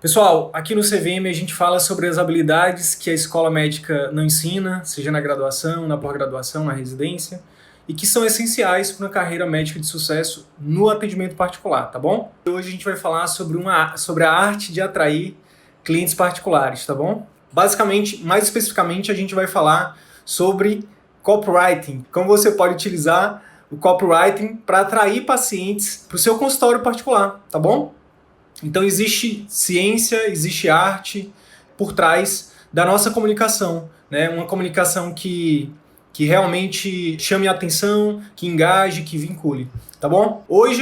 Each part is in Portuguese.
Pessoal, aqui no CVM a gente fala sobre as habilidades que a escola médica não ensina, seja na graduação, na pós-graduação, na residência, e que são essenciais para uma carreira médica de sucesso no atendimento particular, tá bom? Hoje a gente vai falar sobre a arte de atrair clientes particulares, tá bom? Basicamente, mais especificamente, a gente vai falar sobre copywriting, como você pode utilizar o copywriting para atrair pacientes para o seu consultório particular, tá bom? Então existe ciência, existe arte por trás da nossa comunicação, né? Uma comunicação que realmente chame a atenção, que engaje, que vincule, tá bom? Hoje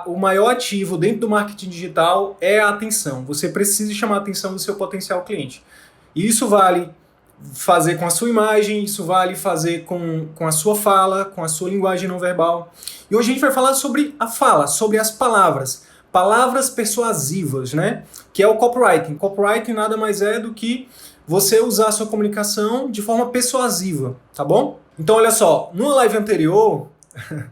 o maior ativo dentro do marketing digital é a atenção. Você precisa chamar a atenção do seu potencial cliente. E isso vale fazer com a sua imagem, isso vale fazer com a sua fala, com a sua linguagem não verbal. E hoje a gente vai falar sobre a fala, sobre as palavras. Palavras persuasivas, né? Que é o copywriting. Copywriting nada mais é do que você usar a sua comunicação de forma persuasiva, tá bom? Então olha só, numa live anterior,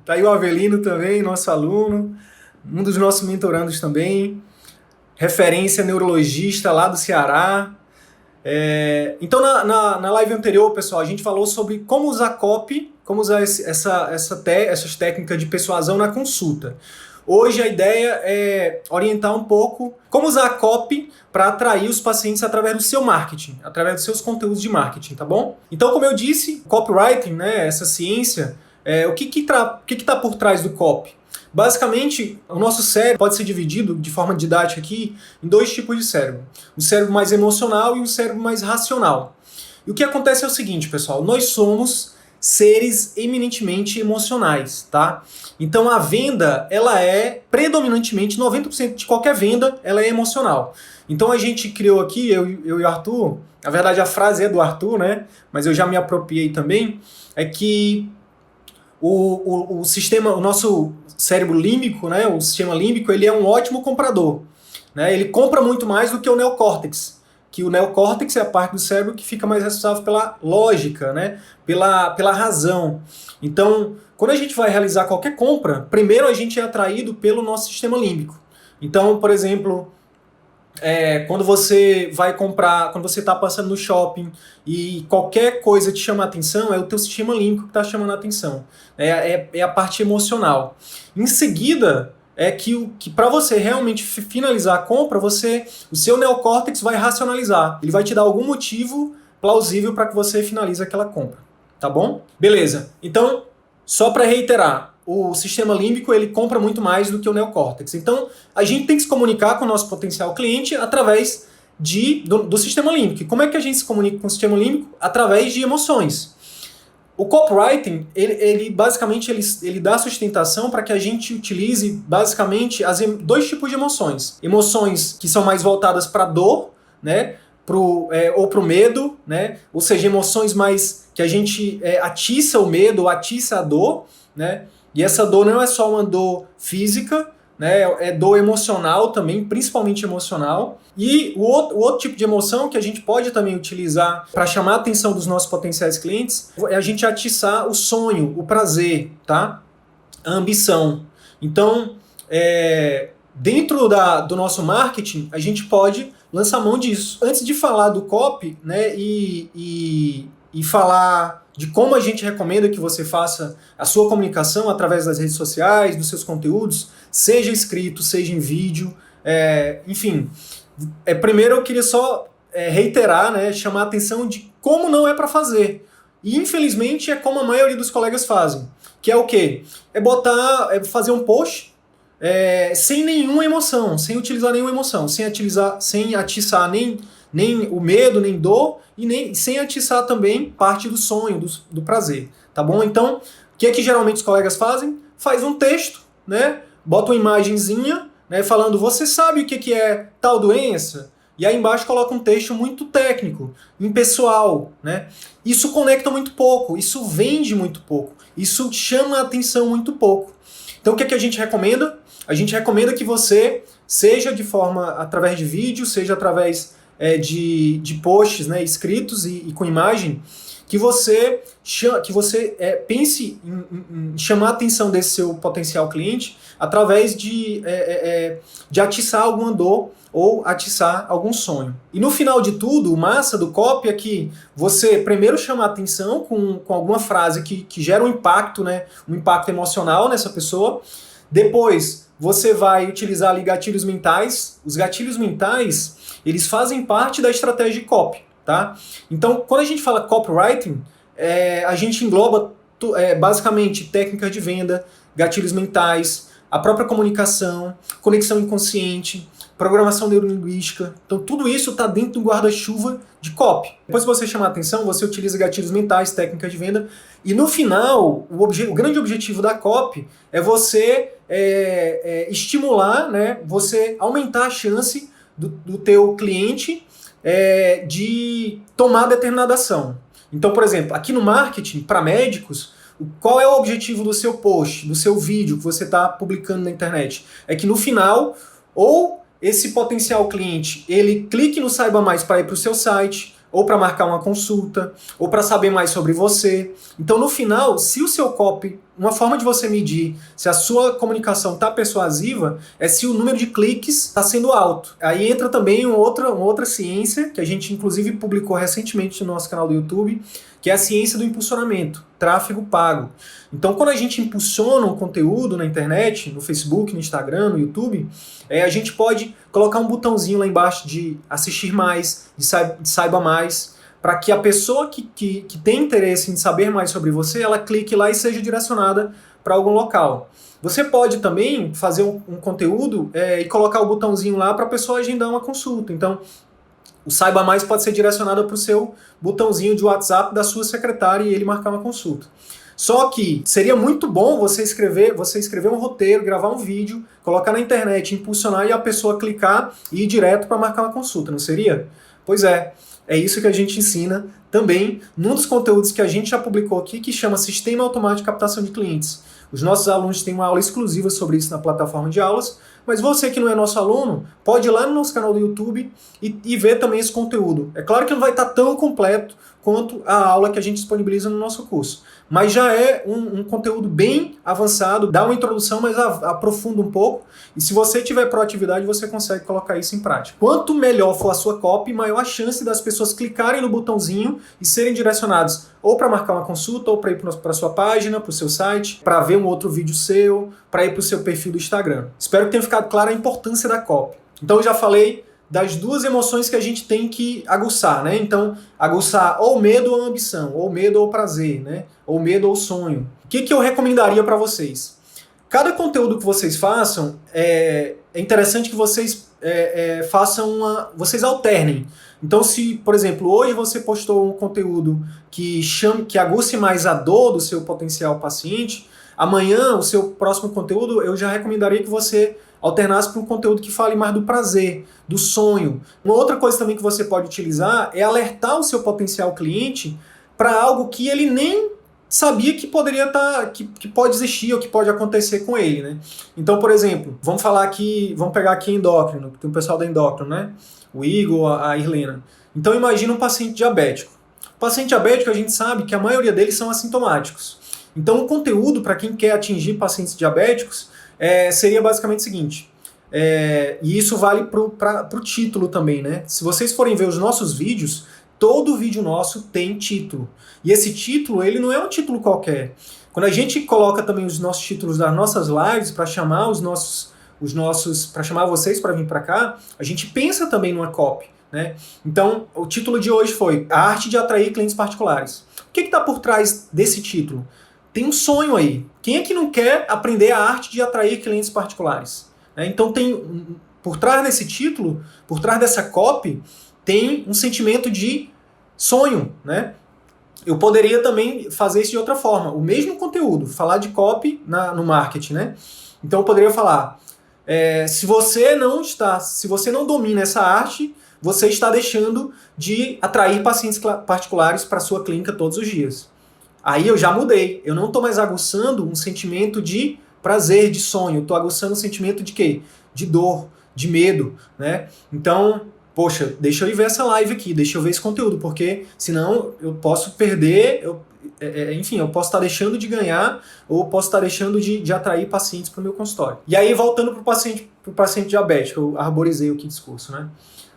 tá aí o Avelino também, nosso aluno, um dos nossos mentorandos também, referência neurologista lá do Ceará. Então na live anterior, pessoal, a gente falou sobre como usar copy, como usar essas técnicas de persuasão na consulta. Hoje a ideia é orientar um pouco como usar a copy para atrair os pacientes através do seu marketing, através dos seus conteúdos de marketing, tá bom? Então, como eu disse, copywriting, né, essa ciência, o que tá por trás do copy? Basicamente, o nosso cérebro pode ser dividido de forma didática aqui em dois tipos de cérebro. O cérebro mais emocional e o cérebro mais racional. E o que acontece é o seguinte, pessoal, nós somos seres eminentemente emocionais, tá? Então a venda, ela é predominantemente, 90% de qualquer venda, ela é emocional. Então a gente criou aqui, eu e o Arthur, na verdade a frase é do Arthur, né? Mas eu já me apropriei também, é que o nosso cérebro límbico, né? O sistema límbico, ele é um ótimo comprador, né? Ele compra muito mais do que o neocórtex. Que o neocórtex é a parte do cérebro que fica mais responsável pela lógica, né? Pela razão. Então, quando a gente vai realizar qualquer compra, primeiro a gente é atraído pelo nosso sistema límbico. Então, por exemplo, quando você vai comprar, quando você está passando no shopping e qualquer coisa te chama a atenção, é o teu sistema límbico que está chamando a atenção. É a parte emocional. Em seguida, que para você realmente finalizar a compra, o seu neocórtex vai racionalizar. Ele vai te dar algum motivo plausível para que você finalize aquela compra. Tá bom? Beleza. Então, só para reiterar, o sistema límbico ele compra muito mais do que o neocórtex. Então, a gente tem que se comunicar com o nosso potencial cliente através do sistema límbico. E como é que a gente se comunica com o sistema límbico? Através de emoções. O copywriting, ele basicamente ele dá sustentação para que a gente utilize basicamente dois tipos de emoções. Emoções que são mais voltadas para a dor, né? Ou para o medo, né? Ou seja, emoções mais que a gente atiça o medo ou atiça a dor, né? E essa dor não é só uma dor física, né? É dor emocional também, principalmente emocional. E o outro tipo de emoção que a gente pode também utilizar para chamar a atenção dos nossos potenciais clientes é a gente atiçar o sonho, o prazer, tá? A ambição. Então, dentro do nosso marketing, a gente pode lançar mão disso. Antes de falar do copy, né, e falar de como a gente recomenda que você faça a sua comunicação através das redes sociais, dos seus conteúdos, seja escrito, seja em vídeo, enfim. Primeiro eu queria só reiterar, né, chamar a atenção de como não é para fazer. E infelizmente é como a maioria dos colegas fazem. Que é o quê? Fazer um post sem nenhuma emoção, sem utilizar nenhuma emoção, sem atiçar nem o medo, nem dor, e sem atiçar também parte do sonho, do prazer, tá bom? Então, o que é que geralmente os colegas fazem? Faz um texto, né? Bota uma imagenzinha, né, falando, você sabe o que é tal doença? E aí embaixo coloca um texto muito técnico, impessoal, né? Isso conecta muito pouco, isso vende muito pouco, isso chama a atenção muito pouco. Então, o que é que a gente recomenda? A gente recomenda que você, seja de forma através de vídeo, seja através de posts, né, escritos e com imagem, que você pense em chamar a atenção desse seu potencial cliente através de atiçar alguma dor ou atiçar algum sonho. E no final de tudo, o massa do copy é que você primeiro chama a atenção com alguma frase que gera um impacto, né, um impacto emocional nessa pessoa. Depois, você vai utilizar ali gatilhos mentais. Os gatilhos mentais, eles fazem parte da estratégia de copy, tá? Então, quando a gente fala copywriting, a gente engloba basicamente técnica de venda, gatilhos mentais, a própria comunicação, conexão inconsciente, programação neurolinguística. Então tudo isso está dentro do guarda-chuva de copy. Depois que você chamar a atenção, você utiliza gatilhos mentais, técnicas de venda, e no final, o grande objetivo da copy é você estimular, né, você aumentar a chance do teu cliente de tomar determinada ação. Então, por exemplo, aqui no marketing, para médicos, qual é o objetivo do seu post, do seu vídeo que você está publicando na internet? É que no final, ou esse potencial cliente, ele clique no Saiba Mais para ir para o seu site, ou para marcar uma consulta, ou para saber mais sobre você. Então, no final, se o seu copy, uma forma de você medir se a sua comunicação está persuasiva, é se o número de cliques está sendo alto. Aí entra também uma outra ciência, que a gente inclusive publicou recentemente no nosso canal do YouTube, que é a ciência do impulsionamento, tráfego pago. Então, quando a gente impulsiona um conteúdo na internet, no Facebook, no Instagram, no YouTube, a gente pode colocar um botãozinho lá embaixo de assistir mais, de saiba mais, para que a pessoa que tem interesse em saber mais sobre você, ela clique lá e seja direcionada para algum local. Você pode também fazer um conteúdo e colocar o botãozinho lá para a pessoa agendar uma consulta. Então, o Saiba Mais pode ser direcionado para o seu botãozinho de WhatsApp da sua secretária e ele marcar uma consulta. Só que seria muito bom você escrever um roteiro, gravar um vídeo, colocar na internet, impulsionar e a pessoa clicar e ir direto para marcar uma consulta, não seria? Pois é isso que a gente ensina também num dos conteúdos que a gente já publicou aqui, que chama Sistema Automático de Captação de Clientes. Os nossos alunos têm uma aula exclusiva sobre isso na plataforma de aulas, mas você que não é nosso aluno, pode ir lá no nosso canal do YouTube e ver também esse conteúdo. É claro que não vai estar tão completo quanto a aula que a gente disponibiliza no nosso curso, mas já é um conteúdo bem avançado, dá uma introdução, mas aprofunda um pouco, e se você tiver proatividade, você consegue colocar isso em prática. Quanto melhor for a sua copy, maior a chance das pessoas clicarem no botãozinho e serem direcionados ou para marcar uma consulta, ou para ir para a sua página, para o seu site, para ver um outro vídeo seu, para ir para o seu perfil do Instagram. Espero que tenha ficado clara a importância da copy. Então eu já falei das duas emoções que a gente tem que aguçar, né? Então, aguçar ou medo ou ambição, ou medo ou prazer, né? Ou medo ou sonho. O que eu recomendaria para vocês? Cada conteúdo que vocês façam, é interessante que vocês vocês alternem. Então, se, por exemplo, hoje você postou um conteúdo que aguce mais a dor do seu potencial paciente, amanhã, o seu próximo conteúdo, eu já recomendaria que você alternasse para um conteúdo que fale mais do prazer, do sonho. Uma outra coisa também que você pode utilizar é alertar o seu potencial cliente para algo que ele nem sabia que poderia que pode existir ou que pode acontecer com ele, né? Então, por exemplo, vamos pegar aqui endócrino, tem o pessoal da endócrino, né? O Igor, a Irlena. Então, imagina um paciente diabético. O paciente diabético, a gente sabe que a maioria deles são assintomáticos. Então, o conteúdo para quem quer atingir pacientes diabéticos seria basicamente o seguinte, e isso vale para o título também, né? Se vocês forem ver os nossos vídeos, todo vídeo nosso tem título. E esse título, ele não é um título qualquer. Quando a gente coloca também os nossos títulos das nossas lives para chamar para chamar vocês para vir para cá, a gente pensa também numa copy, né? Então, o título de hoje foi A Arte de Atrair Clientes Particulares. O que está por trás desse título? Tem um sonho aí. Quem é que não quer aprender a arte de atrair clientes particulares? Então, por trás desse título, por trás dessa copy, tem um sentimento de sonho, né? Eu poderia também fazer isso de outra forma. O mesmo conteúdo, falar de copy no marketing, né? Então eu poderia falar, se você não domina essa arte, você está deixando de atrair pacientes particulares para a sua clínica todos os dias. Aí eu já mudei. Eu não estou mais aguçando um sentimento de prazer, de sonho. Eu estou aguçando um sentimento de quê? De dor, de medo, né? Então, poxa, deixa eu ir ver essa live aqui, deixa eu ver esse conteúdo, porque senão eu posso perder, enfim, eu posso estar deixando de ganhar ou posso estar deixando de atrair pacientes para o meu consultório. E aí, voltando para o paciente diabético, eu arborizei aqui o discurso, né?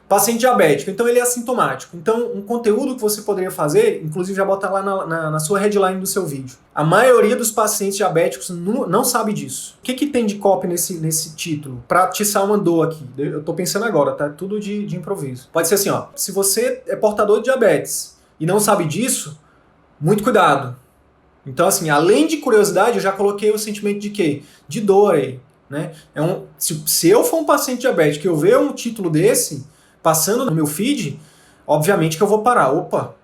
Paciente diabético, então ele é assintomático. Então, um conteúdo que você poderia fazer, inclusive já bota lá na sua headline do seu vídeo. A maioria dos pacientes diabéticos não sabe disso. O que tem de copy nesse título? Para atiçar uma dor aqui. Eu tô pensando agora, tá? Tudo de improviso. Pode ser assim, ó. Se você é portador de diabetes e não sabe disso, muito cuidado. Então, assim, além de curiosidade, eu já coloquei o sentimento de quê? De dor aí, né? Se eu for um paciente diabético e eu ver um título desse passando no meu feed, obviamente que eu vou parar. Opa,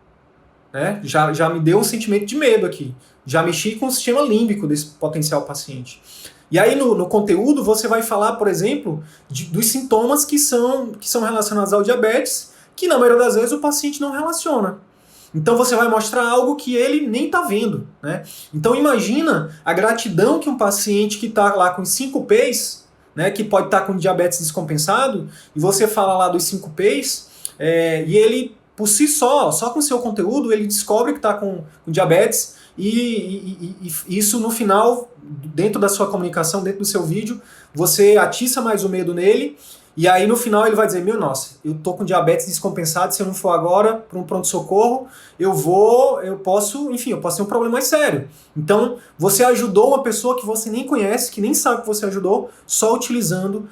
né? Já me deu um sentimento de medo aqui. Já mexi com o sistema límbico desse potencial paciente. E aí no conteúdo você vai falar, por exemplo, dos sintomas que são relacionados ao diabetes, que na maioria das vezes o paciente não relaciona. Então você vai mostrar algo que ele nem está vendo, né? Então imagina a gratidão que um paciente que está lá com 5 P's, né, que pode estar com diabetes descompensado, e você fala lá dos 5 P's, e ele, por si só com o seu conteúdo, ele descobre que está com diabetes, e isso no final, dentro da sua comunicação, dentro do seu vídeo, você atiça mais o medo nele, e aí no final ele vai dizer, nossa, eu tô com diabetes descompensado, se eu não for agora para um pronto-socorro, eu posso ter um problema mais sério. Então, você ajudou uma pessoa que você nem conhece, que nem sabe que você ajudou, só utilizando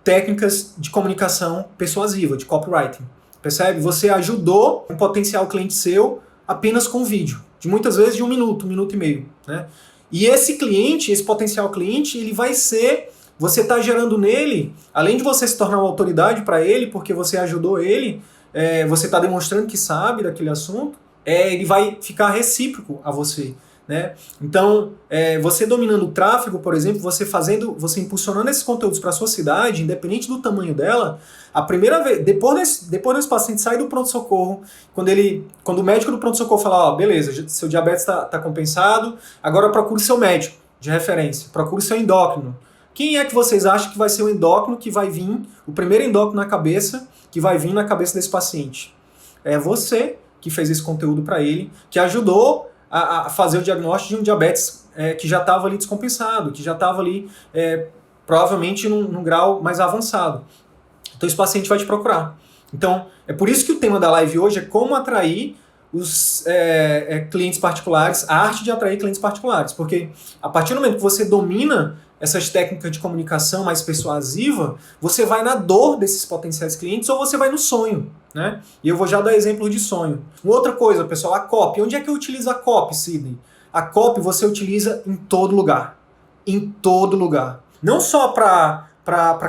técnicas de comunicação persuasiva, de copywriting. Percebe? Você ajudou um potencial cliente seu apenas com um vídeo, de muitas vezes de 1 minuto, 1 minuto e meio, né? E esse cliente, esse potencial cliente, ele vai ser... Você está gerando nele, além de você se tornar uma autoridade para ele, porque você ajudou ele, você está demonstrando que sabe daquele assunto, ele vai ficar recíproco a você, né? Então, você dominando o tráfego, por exemplo, você impulsionando esses conteúdos para a sua cidade, independente do tamanho dela, a primeira vez, depois desse paciente sair do pronto-socorro, quando o médico do pronto-socorro falar, ó, beleza, seu diabetes está compensado, agora procure seu médico de referência, procure seu endócrino. Quem é que vocês acham que vai ser o endócrino que vai vir, o primeiro endócrino na cabeça, que vai vir na cabeça desse paciente? É você que fez esse conteúdo para ele, que ajudou a fazer o diagnóstico de um diabetes que já estava ali descompensado, que já estava ali provavelmente num grau mais avançado. Então esse paciente vai te procurar. Então é por isso que o tema da live hoje é como atrair os clientes particulares, a arte de atrair clientes particulares, porque a partir do momento que você domina essas técnicas de comunicação mais persuasiva, você vai na dor desses potenciais clientes ou você vai no sonho, né? E eu vou já dar exemplo de sonho. Outra coisa, pessoal, a copy. Onde é que eu utilizo a copy, Sidney? A copy você utiliza em todo lugar. Em todo lugar. Não só para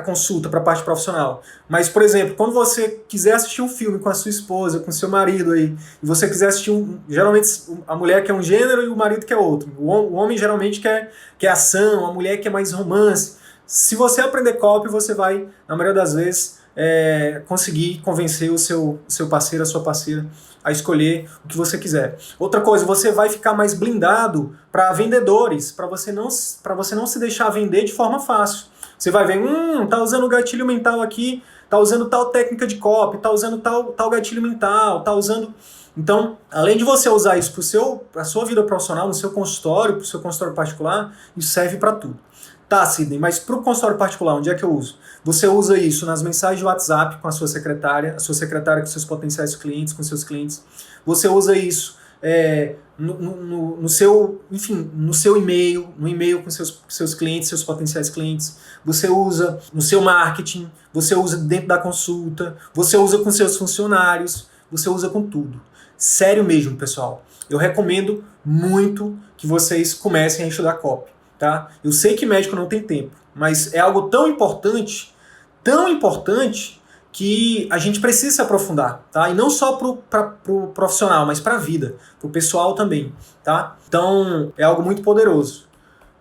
consulta, para parte profissional. Mas, por exemplo, quando você quiser assistir um filme com a sua esposa, com o seu marido aí, e você quiser assistir geralmente a mulher quer um gênero e o marido quer outro. O homem geralmente quer ação, a mulher quer mais romance. Se você aprender copy, você vai, na maioria das vezes, conseguir convencer o seu parceiro, a sua parceira, a escolher o que você quiser. Outra coisa, você vai ficar mais blindado para vendedores, para você não se deixar vender de forma fácil. Você vai ver, tá usando o gatilho mental aqui, tá usando tal técnica de copy, tá usando tal gatilho mental, tá usando... Então, além de você usar isso para a sua vida profissional, no seu consultório, para o seu consultório particular, isso serve para tudo. Tá, Sidney, mas para o consultório particular, onde é que eu uso? Você usa isso nas mensagens de WhatsApp com a sua secretária com seus potenciais clientes, com seus clientes. Você usa isso no seu e-mail, no e-mail com seus clientes, seus potenciais clientes. Você usa no seu marketing, você usa dentro da consulta, você usa com seus funcionários, você usa com tudo. Sério mesmo, pessoal. Eu recomendo muito que vocês comecem a estudar copy, tá? Eu sei que médico não tem tempo, mas é algo tão importante que a gente precisa se aprofundar, tá? E não só pro profissional, mas para a vida, pro pessoal também, tá? Então, é algo muito poderoso.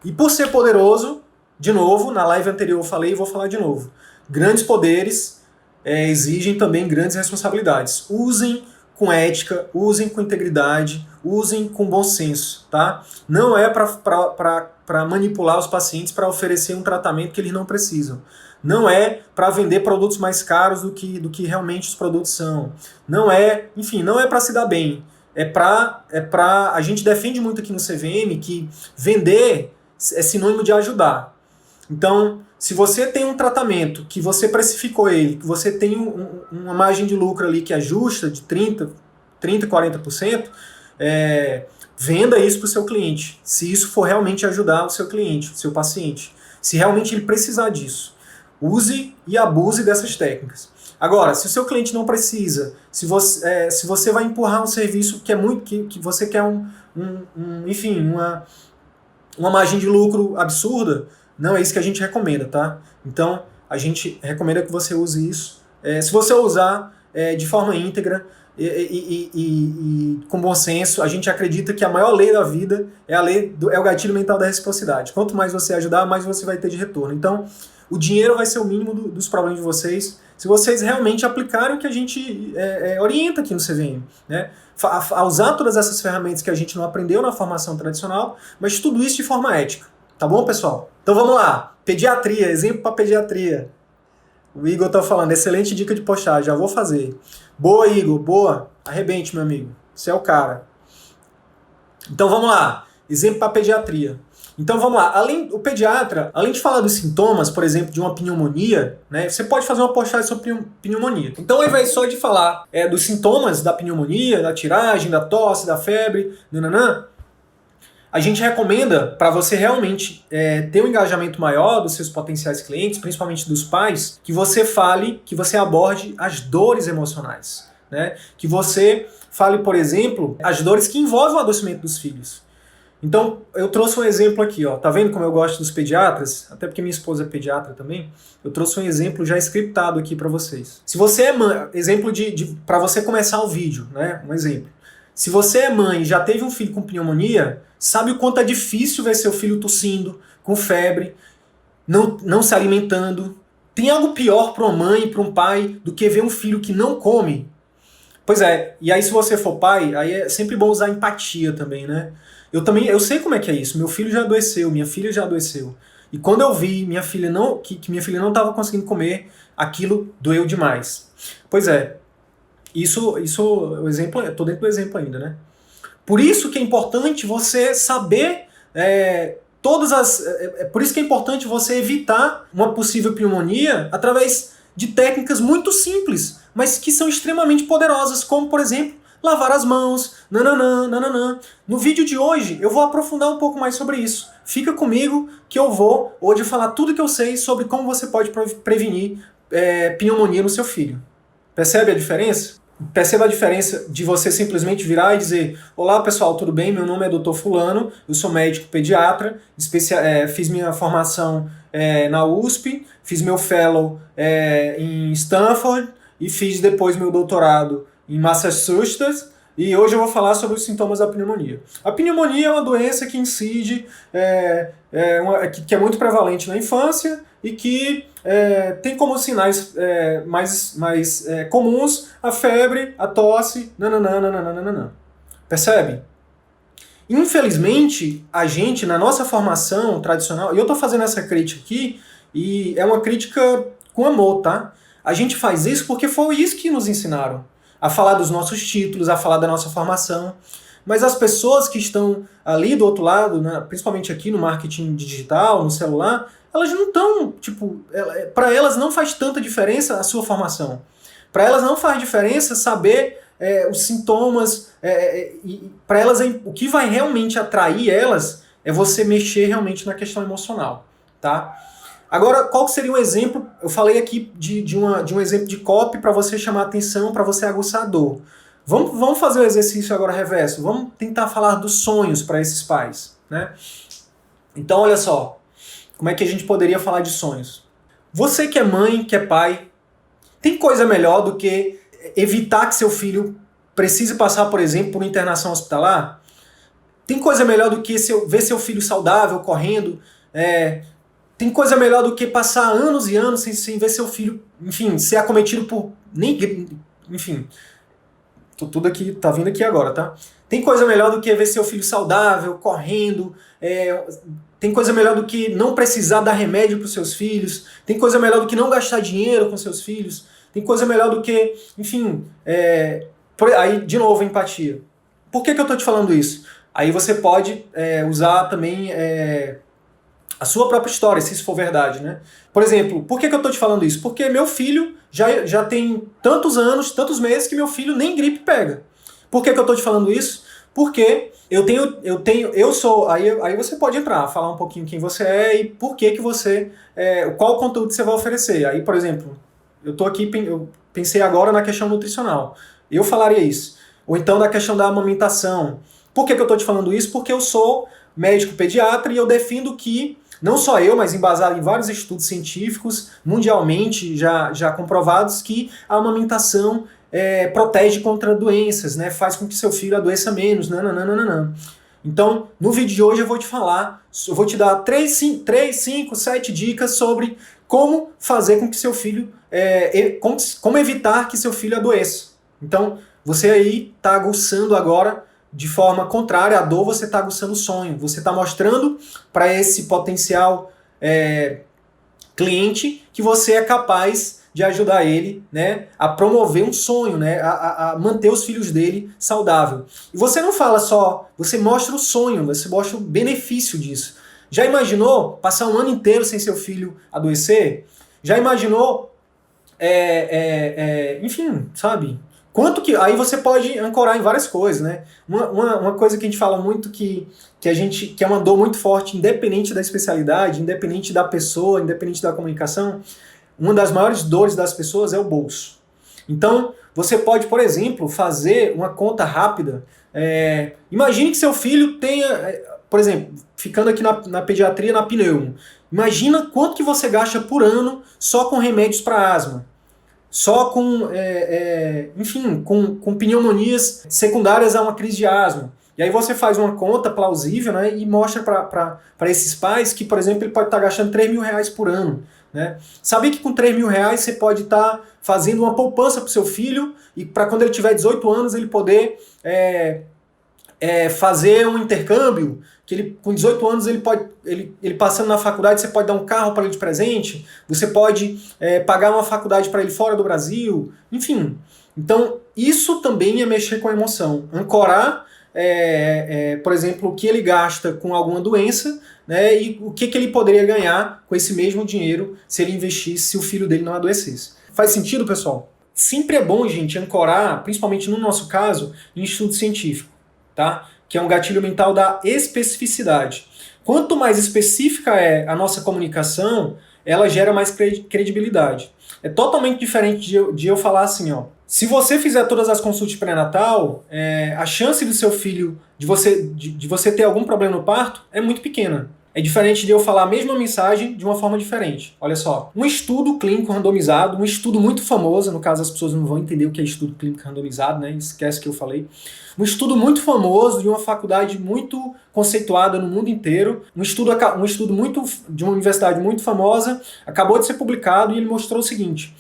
E por ser poderoso, de novo, na live anterior eu falei e vou falar de novo. Grandes poderes exigem também grandes responsabilidades. Usem com ética, usem com integridade, usem com bom senso, tá? Não é para manipular os pacientes para oferecer um tratamento que eles não precisam. Não é para vender produtos mais caros do que realmente os produtos são. Não é, enfim, não é para se dar bem. A gente defende muito aqui no CVM que vender é sinônimo de ajudar. Então, se você tem um tratamento que você precificou ele, que você tem uma margem de lucro ali que é justa de 30%, 40%, venda isso para o seu cliente. Se isso for realmente ajudar o seu cliente, o seu paciente. Se realmente ele precisar disso. Use e abuse dessas técnicas. Agora, se o seu cliente não precisa, se você vai empurrar um serviço que é muito que você quer enfim, uma margem de lucro absurda, não é isso que a gente recomenda, tá? Então, a gente recomenda que você use isso. Se você usar de forma íntegra e com bom senso, a gente acredita que a maior lei da vida é o gatilho mental da reciprocidade. Quanto mais você ajudar, mais você vai ter de retorno. Então, o dinheiro vai ser o mínimo dos problemas de vocês, se vocês realmente aplicarem o que a gente orienta aqui no CVM, né? A usar todas essas ferramentas que a gente não aprendeu na formação tradicional, mas tudo isso de forma ética. Tá bom, pessoal? Então vamos lá. Pediatria, exemplo para pediatria. O Igor tá falando, excelente dica de postagem, já vou fazer. Boa, Igor, boa. Arrebente, meu amigo. Você é o cara. Então vamos lá. Exemplo para pediatria. Então vamos lá, o pediatra, além de falar dos sintomas, por exemplo, de uma pneumonia, né, você pode fazer uma postagem sobre pneumonia. Então ao invés só de falar dos sintomas da pneumonia, da tiragem, da tosse, da febre, nananã, a gente recomenda, para você realmente ter um engajamento maior dos seus potenciais clientes, principalmente dos pais, que você fale, que você aborde as dores emocionais. Né? Que você fale, por exemplo, as dores que envolvem o adoecimento dos filhos. Então, eu trouxe um exemplo aqui, ó. Tá vendo como eu gosto dos pediatras? Até porque minha esposa é pediatra também. Eu trouxe um exemplo já scriptado aqui para vocês. Se você é mãe, exemplo para você começar o vídeo, né? Um exemplo. Se você é mãe e já teve um filho com pneumonia, sabe o quanto é difícil ver seu filho tossindo, com febre, não se alimentando. Tem algo pior para uma mãe e para um pai do que ver um filho que não come? Pois é, e aí se você for pai, aí é sempre bom usar empatia também, né? Eu sei como é que é isso. Meu filho já adoeceu, minha filha já adoeceu. E quando eu vi que minha filha não estava conseguindo comer, aquilo doeu demais. Pois é, o exemplo, eu tô dentro do exemplo ainda, né? Por isso que é importante você saber por isso que é importante você evitar uma possível pneumonia através de técnicas muito simples, mas que são extremamente poderosas, como, por exemplo, lavar as mãos, nananã. No vídeo de hoje eu vou aprofundar um pouco mais sobre isso. Fica comigo que eu vou hoje falar tudo que eu sei sobre como você pode prevenir pneumonia no seu filho. Percebe a diferença? Perceba a diferença de você simplesmente virar e dizer: olá pessoal, tudo bem? Meu nome é Dr. Fulano, eu sou médico pediatra, fiz minha formação na USP, fiz meu fellow em Stanford e fiz depois meu doutorado em Massachusetts, e hoje eu vou falar sobre os sintomas da pneumonia. A pneumonia é uma doença que incide, que é muito prevalente na infância e que tem como sinais mais comuns a febre, a tosse, nananã. Percebe? Infelizmente, a gente, na nossa formação tradicional, e eu estou fazendo essa crítica aqui, e é uma crítica com amor, tá? A gente faz isso porque foi isso que nos ensinaram. A falar dos nossos títulos, a falar da nossa formação. Mas as pessoas que estão ali do outro lado, né, principalmente aqui no marketing digital, no celular, elas não estão, para elas não faz tanta diferença a sua formação. Para elas não faz diferença saber os sintomas, para elas o que vai realmente atrair elas é você mexer realmente na questão emocional, tá? Agora, qual seria um exemplo? Eu falei aqui de um exemplo de copy para você chamar atenção, para você aguçar a dor. Vamos fazer o exercício agora reverso. Vamos tentar falar dos sonhos para esses pais, né? Então, olha só. Como é que a gente poderia falar de sonhos? Você que é mãe, que é pai, tem coisa melhor do que evitar que seu filho precise passar, por exemplo, por uma internação hospitalar? Tem coisa melhor do que ver seu filho saudável, correndo? Tem coisa melhor do que passar anos e anos sem ver seu filho, enfim, ser acometido por... Enfim, tudo aqui, tá vindo aqui agora, tá? Tem coisa melhor do que ver seu filho saudável, correndo, tem coisa melhor do que não precisar dar remédio para os seus filhos, tem coisa melhor do que não gastar dinheiro com seus filhos, tem coisa melhor do que, enfim, aí de novo empatia. Por que eu tô te falando isso? Aí você pode usar também a sua própria história, se isso for verdade, né? Por exemplo, por que eu tô te falando isso? Porque meu filho já tem tantos anos, tantos meses que meu filho nem gripe pega. Por que eu tô te falando isso? Porque eu sou, aí você pode entrar, falar um pouquinho quem você é e por que você, qual o conteúdo que você vai oferecer. Aí, por exemplo, eu pensei agora na questão nutricional. Eu falaria isso. Ou então na questão da amamentação. Por que eu tô te falando isso? Porque eu sou médico pediatra e eu defendo que, não só eu, mas embasado em vários estudos científicos, mundialmente já comprovados, que a amamentação protege contra doenças, né? Faz com que seu filho adoeça menos. Nananana. Então, no vídeo de hoje eu vou te falar, eu vou te dar 3, 5, 7 dicas sobre como fazer com que seu filho, como evitar que seu filho adoeça. Então, você aí está aguçando agora, de forma contrária à dor, você está aguçando o sonho. Você está mostrando para esse potencial cliente que você é capaz de ajudar ele, né, a promover um sonho, né, a manter os filhos dele saudável. E você não fala só, você mostra o sonho, você mostra o benefício disso. Já imaginou passar um ano inteiro sem seu filho adoecer? Já imaginou, enfim, sabe? Quanto que... Aí você pode ancorar em várias coisas, né? Uma coisa que a gente fala muito que é uma dor muito forte, independente da especialidade, independente da pessoa, independente da comunicação, uma das maiores dores das pessoas é o bolso. Então, você pode, por exemplo, fazer uma conta rápida. Imagine que seu filho tenha, por exemplo, ficando aqui na pediatria, na pneumo. Imagina quanto que você gasta por ano só com remédios para asma. Só com, enfim, com pneumonias secundárias a uma crise de asma. E aí você faz uma conta plausível, né, e mostra para esses pais que, por exemplo, ele pode estar gastando R$3.000 por ano. Né? Saber que com R$3.000 você pode estar fazendo uma poupança para o seu filho e para quando ele tiver 18 anos ele poder fazer um intercâmbio, que ele, com 18 anos ele passando na faculdade, você pode dar um carro para ele de presente, você pode pagar uma faculdade para ele fora do Brasil, enfim. Então isso também é mexer com a emoção, ancorar, por exemplo, o que ele gasta com alguma doença, né, e o que ele poderia ganhar com esse mesmo dinheiro se ele investisse, se o filho dele não adoecesse. Faz sentido, pessoal? Sempre é bom, gente, ancorar, principalmente no nosso caso, em estudo científico, tá? Que é um gatilho mental da especificidade. Quanto mais específica é a nossa comunicação, ela gera mais credibilidade. É totalmente diferente de eu falar assim, ó. Se você fizer todas as consultas pré-natal, a chance do seu filho, de você ter algum problema no parto, é muito pequena. É diferente de eu falar a mesma mensagem de uma forma diferente. Olha só, um estudo clínico randomizado, um estudo muito famoso, no caso as pessoas não vão entender o que é estudo clínico randomizado, né? Esquece que eu falei. Um estudo muito famoso de uma faculdade muito conceituada no mundo inteiro, um estudo muito de uma universidade muito famosa, acabou de ser publicado e ele mostrou o seguinte: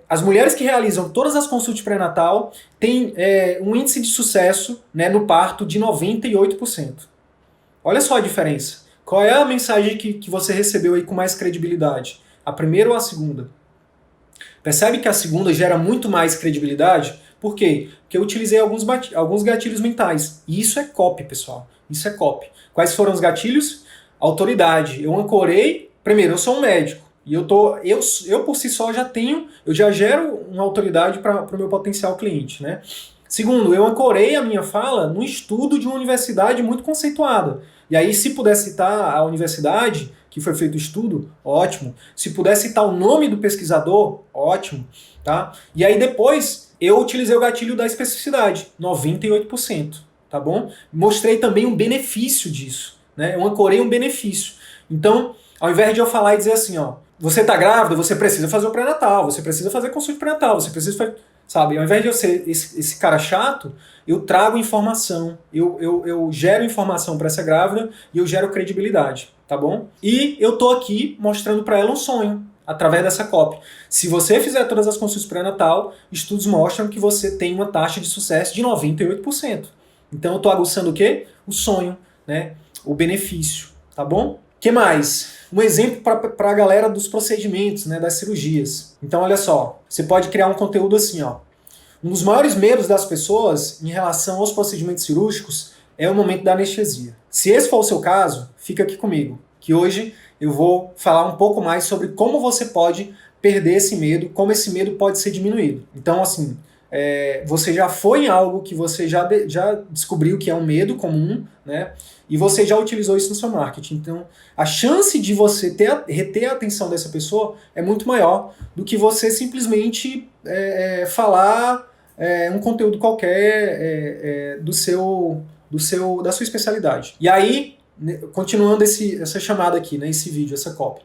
as mulheres que realizam todas as consultas pré-natal têm um índice de sucesso, né, no parto de 98%. Olha só a diferença. Qual é a mensagem que você recebeu aí com mais credibilidade? A primeira ou a segunda? Percebe que a segunda gera muito mais credibilidade? Por quê? Porque eu utilizei alguns gatilhos mentais. E isso é copy, pessoal. Isso é copy. Quais foram os gatilhos? Autoridade. Eu ancorei. Primeiro, eu sou um médico. E eu por si só eu já gero uma autoridade para o meu potencial cliente, né? Segundo, eu ancorei a minha fala no estudo de uma universidade muito conceituada. E aí, se puder citar a universidade que foi feito o estudo, ótimo. Se puder citar o nome do pesquisador, ótimo. Tá? E aí depois, eu utilizei o gatilho da especificidade, 98%. Tá bom? Mostrei também um benefício disso. Né? Eu ancorei um benefício. Então, ao invés de eu falar e dizer assim, ó, você tá grávida, você precisa fazer o pré-natal, você precisa fazer consulta pré-natal, você precisa fazer... Sabe, ao invés de eu ser esse cara chato, eu trago informação, eu gero informação para essa grávida e eu gero credibilidade, tá bom? E eu tô aqui mostrando para ela um sonho. através dessa copy. Se você fizer todas as consultas pré-natal, estudos mostram que você tem uma taxa de sucesso de 98%. Então eu estou aguçando o quê? O sonho, né? O benefício, tá bom? O que mais? Um exemplo para a galera dos procedimentos, né, das cirurgias. Então olha só, você pode criar um conteúdo assim, ó. Um dos maiores medos das pessoas em relação aos procedimentos cirúrgicos é o momento da anestesia. Se esse for o seu caso, fica aqui comigo, que hoje eu vou falar um pouco mais sobre como você pode perder esse medo, como esse medo pode ser diminuído. Então, assim, você já foi em algo que você já descobriu que é um medo comum, né? E você já utilizou isso no seu marketing. Então, a chance de você reter a atenção dessa pessoa é muito maior do que você simplesmente falar um conteúdo qualquer da sua especialidade. E aí, continuando essa chamada aqui, né, esse vídeo, essa copy.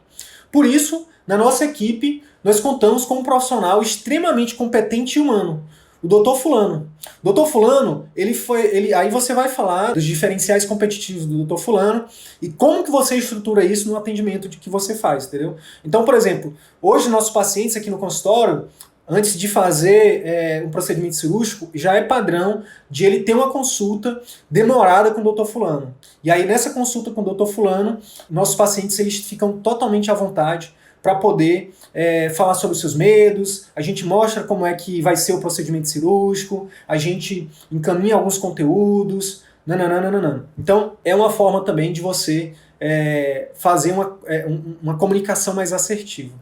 Por isso, na nossa equipe, nós contamos com um profissional extremamente competente e humano, o Dr. Fulano. O Dr. Fulano, aí você vai falar dos diferenciais competitivos do Dr. Fulano e como que você estrutura isso no atendimento que você faz, entendeu? Então, por exemplo, hoje nossos pacientes aqui no consultório, antes de fazer um procedimento cirúrgico, já é padrão de ele ter uma consulta demorada com o Dr. Fulano. E aí nessa consulta com o Dr. Fulano, nossos pacientes eles ficam totalmente à vontade para poder falar sobre os seus medos, a gente mostra como é que vai ser o procedimento cirúrgico, a gente encaminha alguns conteúdos, nananana. Então é uma forma também de você fazer uma comunicação mais assertiva.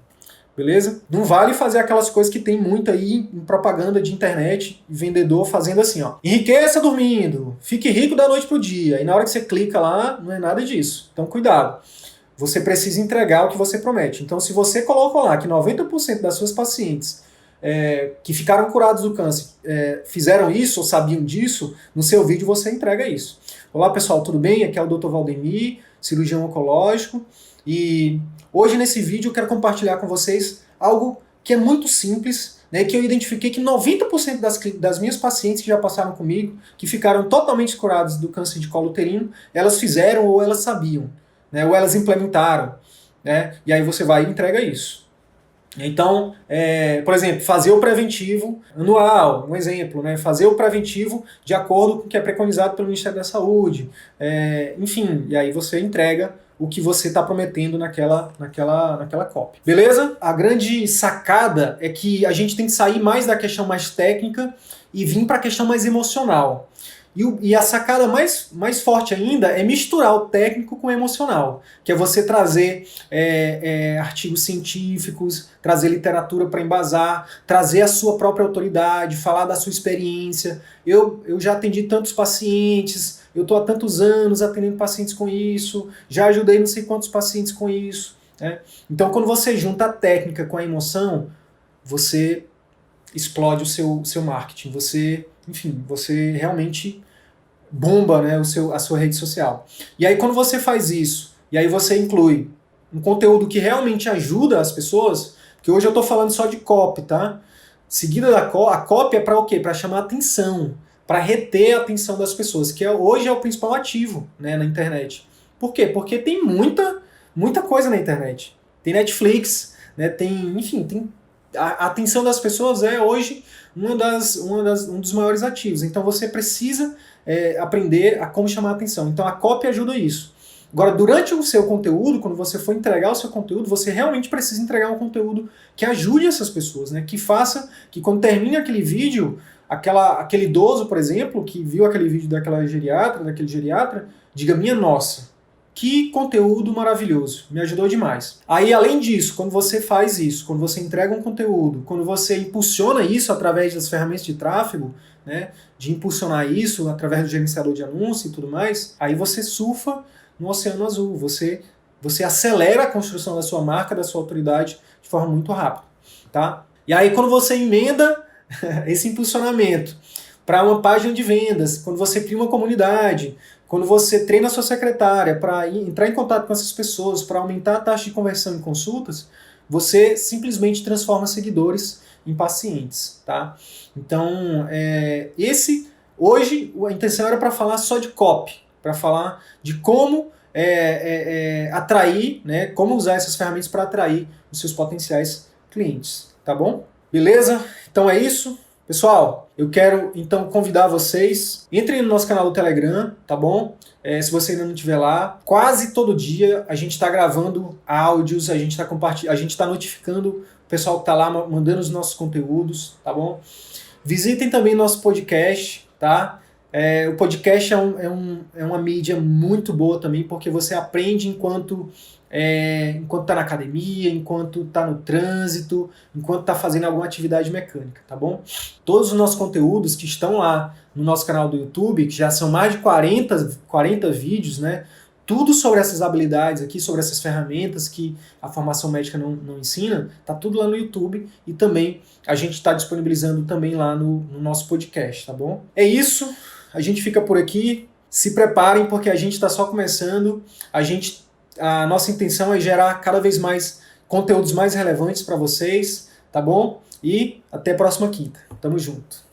Beleza? Não vale fazer aquelas coisas que tem muito aí em propaganda de internet, vendedor fazendo assim, ó. Enriqueça dormindo, fique rico da noite pro dia. E na hora que você clica lá, não é nada disso. Então cuidado. Você precisa entregar o que você promete. Então se você coloca lá que 90% das suas pacientes que ficaram curados do câncer fizeram isso ou sabiam disso, no seu vídeo você entrega isso. Olá pessoal, tudo bem? Aqui é o Dr. Valdemir, cirurgião oncológico. E hoje nesse vídeo eu quero compartilhar com vocês algo que é muito simples, né, que eu identifiquei que 90% das minhas pacientes que já passaram comigo, que ficaram totalmente curadas do câncer de colo uterino, elas fizeram ou elas sabiam, né, ou elas implementaram, né, e aí você vai e entrega isso. Então, por exemplo, fazer o preventivo anual, um exemplo, né? Fazer o preventivo de acordo com o que é preconizado pelo Ministério da Saúde, enfim, e aí você entrega o que você está prometendo naquela copy. Beleza? A grande sacada é que a gente tem que sair mais da questão mais técnica e vir para a questão mais emocional. E a sacada mais forte ainda é misturar o técnico com o emocional, que é você trazer artigos científicos, trazer literatura para embasar, trazer a sua própria autoridade, falar da sua experiência. Eu já atendi tantos pacientes, eu estou há tantos anos atendendo pacientes com isso, já ajudei não sei quantos pacientes com isso. Né? Então quando você junta a técnica com a emoção, você explode o seu marketing, você realmente bomba, né, a sua rede social. E aí quando você faz isso, e aí você inclui um conteúdo que realmente ajuda as pessoas, que hoje eu estou falando só de copy, tá? Seguida a copy é para o quê? Para chamar atenção, para reter a atenção das pessoas, que hoje é o principal ativo, né, na internet. Por quê? Porque tem muita coisa na internet. Tem Netflix, né, a atenção das pessoas é hoje um dos maiores ativos. Então você precisa aprender a como chamar a atenção. Então a copy ajuda isso. Agora, durante o seu conteúdo, quando você for entregar o seu conteúdo, você realmente precisa entregar um conteúdo que ajude essas pessoas, né? Que faça que quando termine aquele vídeo, aquele idoso, por exemplo, que viu aquele vídeo daquele geriatra, diga, minha nossa, que conteúdo maravilhoso, me ajudou demais. Aí, além disso, quando você faz isso, quando você entrega um conteúdo, quando você impulsiona isso através das ferramentas de tráfego, né, de impulsionar isso através do gerenciador de anúncio e tudo mais, aí você surfa no oceano azul, você acelera a construção da sua marca, da sua autoridade de forma muito rápida. Tá? E aí, quando você emenda esse impulsionamento para uma página de vendas, quando você cria uma comunidade, quando você treina a sua secretária para entrar em contato com essas pessoas, para aumentar a taxa de conversão em consultas, você simplesmente transforma seguidores em pacientes. Tá? Então, hoje a intenção era para falar só de copy, para falar de como atrair, né? Como usar essas ferramentas para atrair os seus potenciais clientes, tá bom? Beleza? Então é isso. Pessoal, eu quero então convidar vocês, entrem no nosso canal do Telegram, tá bom? Se você ainda não estiver lá, quase todo dia a gente está gravando áudios, a gente está a gente está notificando o pessoal que está lá, mandando os nossos conteúdos, tá bom? Visitem também nosso podcast, tá? O podcast é uma mídia muito boa também, porque você aprende enquanto está na academia, enquanto está no trânsito, enquanto está fazendo alguma atividade mecânica, tá bom? Todos os nossos conteúdos que estão lá no nosso canal do YouTube, que já são mais de 40 vídeos, né? Tudo sobre essas habilidades aqui, sobre essas ferramentas que a formação médica não ensina, tá tudo lá no YouTube e também a gente está disponibilizando também lá no nosso podcast, tá bom? É isso, a gente fica por aqui, se preparem porque a gente está só começando, a nossa intenção é gerar cada vez mais conteúdos mais relevantes para vocês, tá bom? E até a próxima quinta. Tamo junto.